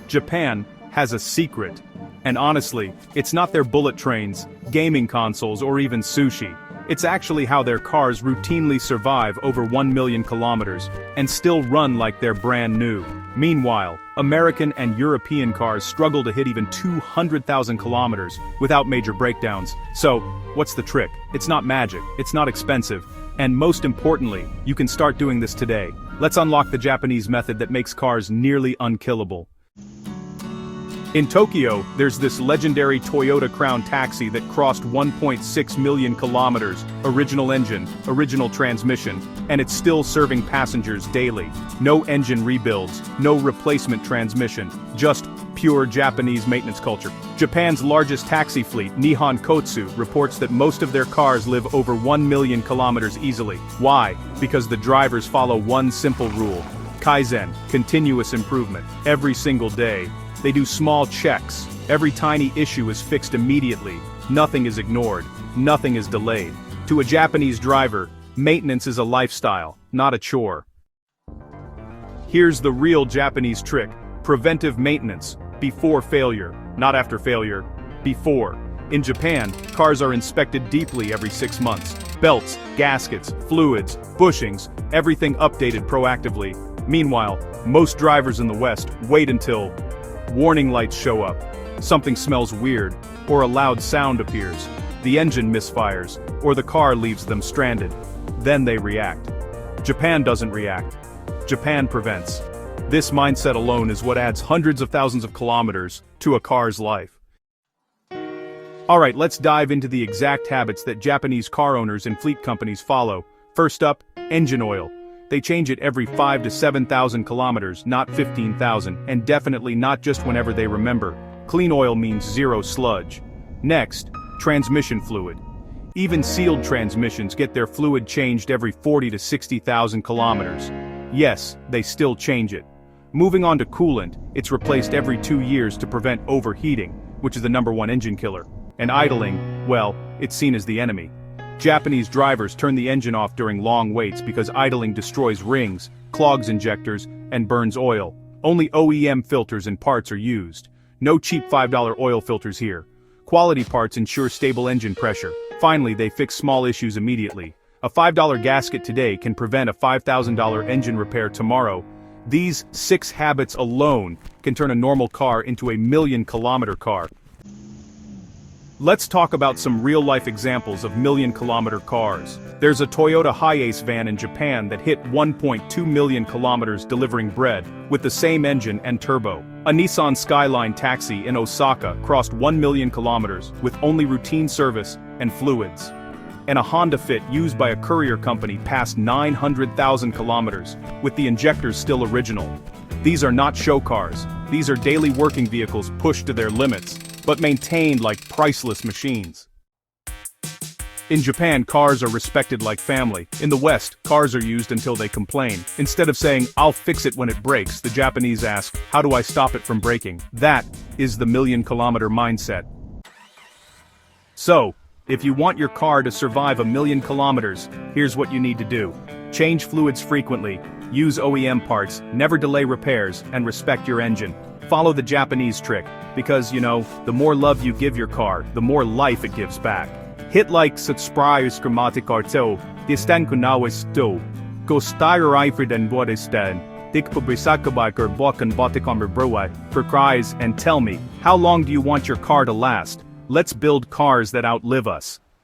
Japan has a secret. And honestly, it's not their bullet trains, gaming consoles, or even sushi. It's actually how their cars routinely survive over 1 million kilometers and still run like they're brand new. Meanwhile, American and European cars struggle to hit even 200,000 kilometers without major breakdowns. So, what's the trick? It's not magic, it's not expensive, and most importantly, you can start doing this today. Let's unlock the Japanese method that makes cars nearly unkillable. In Tokyo, there's this legendary Toyota Crown Taxi that crossed 1.6 million kilometers, original engine, original transmission, and it's still serving passengers daily. No engine rebuilds, no replacement transmission, just pure Japanese maintenance culture. Japan's largest taxi fleet, Nihon Kotsu, reports that most of their cars live over 1 million kilometers easily. Why? Because the drivers follow one simple rule: Kaizen, continuous improvement, every single day. They do small checks. Every tiny issue is fixed immediately. Nothing is ignored. Nothing is delayed. To a Japanese driver, maintenance is a lifestyle, not a chore. Here's the real Japanese trick: preventive maintenance, before failure, not after failure, before. In Japan, cars are inspected deeply every 6 months. Belts, gaskets, fluids, bushings, everything updated proactively. Meanwhile, most drivers in the West wait until warning lights show up, something smells weird, or a loud sound appears, the engine misfires, or the car leaves them stranded. Then they react. Japan doesn't react. Japan prevents. This mindset alone is what adds hundreds of thousands of kilometers to a car's life. Alright, let's dive into the exact habits that Japanese car owners and fleet companies follow. First up, engine oil. They change it every 5 to 7,000 kilometers, not 15,000, and definitely not just whenever they remember. Clean oil means zero sludge. Next, transmission fluid. Even sealed transmissions get their fluid changed every 40 to 60,000 kilometers. Yes, they still change it. Moving on to coolant, it's replaced every 2 years to prevent overheating, which is the #1 engine killer. And idling, well, it's seen as the enemy. Japanese drivers turn the engine off during long waits because idling destroys rings, clogs injectors, and burns oil. Only OEM filters and parts are used. No cheap $5 oil filters here. Quality parts ensure stable engine pressure. Finally, they fix small issues immediately. A $5 gasket today can prevent a $5,000 engine repair tomorrow. These 6 habits alone can turn a normal car into a million-kilometer car. Let's talk about some real-life examples of million-kilometer cars. There's a Toyota Hiace van in Japan that hit 1.2 million kilometers delivering bread, with the same engine and turbo. A Nissan Skyline taxi in Osaka crossed 1 million kilometers with only routine service and fluids. And a Honda Fit used by a courier company passed 900,000 kilometers, with the injectors still original. These are not show cars. These are daily working vehicles pushed to their limits, but maintained like priceless machines. In Japan, cars are respected like family. In the West, cars are used until they complain. Instead of saying, "I'll fix it when it breaks," the Japanese ask, "How do I stop it from breaking?" That is the million-kilometer mindset. So, if you want your car to survive 1 million kilometers, here's what you need to do. Change fluids frequently, use OEM parts, never delay repairs, and respect your engine. Follow the Japanese trick, because, the more love you give your car, the more life it gives back. Hit like, subscribe, skramatic distan kunawis to. Go styre ifrid and what is den. Dik publisakabaker bokan botikomber brewa, for cries and tell me, how long do you want your car to last? Let's build cars that outlive us.